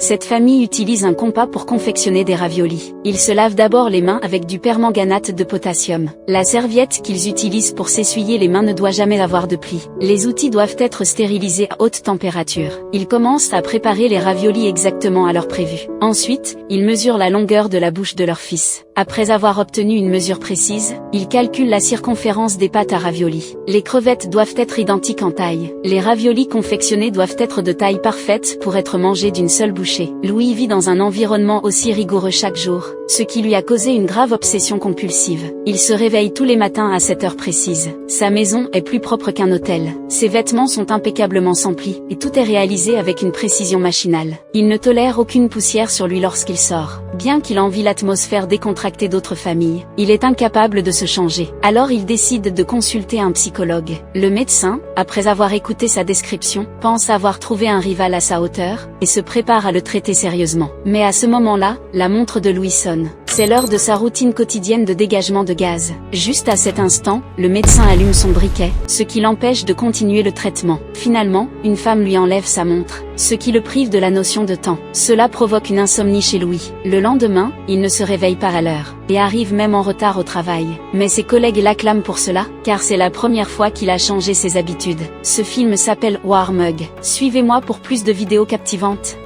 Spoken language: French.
Cette famille utilise un compas pour confectionner des raviolis. Ils se lavent d'abord les mains avec du permanganate de potassium. La serviette qu'ils utilisent pour s'essuyer les mains ne doit jamais avoir de plis. Les outils doivent être stérilisés à haute température. Ils commencent à préparer les raviolis exactement à l'heure prévue. Ensuite, ils mesurent la longueur de la bouche de leur fils. Après avoir obtenu une mesure précise, ils calculent la circonférence des pâtes à raviolis. Les crevettes doivent être identiques en taille. Les raviolis confectionnés doivent être de taille parfaite pour être mangés d'une seule bouchée. Louis vit dans un environnement aussi rigoureux chaque jour, ce qui lui a causé une grave obsession compulsive. Il se réveille tous les matins à cette heure précise. Sa maison est plus propre qu'un hôtel. Ses vêtements sont impeccablement sans plis, et tout est réalisé avec une précision machinale. Il ne tolère aucune poussière sur lui lorsqu'il sort. Bien qu'il envie l'atmosphère décontractée d'autres familles, il est incapable de se changer. Alors il décide de consulter un psychologue. Le médecin, après avoir écouté sa description, pense avoir trouvé un rival à sa hauteur, et se prépare à le traiter sérieusement. Mais à ce moment-là, la montre de Louis sonne. C'est l'heure de sa routine quotidienne de dégagement de gaz. Juste à cet instant, le médecin allume son briquet, ce qui l'empêche de continuer le traitement. Finalement, une femme lui enlève sa montre, ce qui le prive de la notion de temps. Cela provoque une insomnie chez Louis. Le lendemain, il ne se réveille pas à l'heure, et arrive même en retard au travail. Mais ses collègues l'acclament pour cela, car c'est la première fois qu'il a changé ses habitudes. Ce film s'appelle War Mug. Suivez-moi pour plus de vidéos captivantes.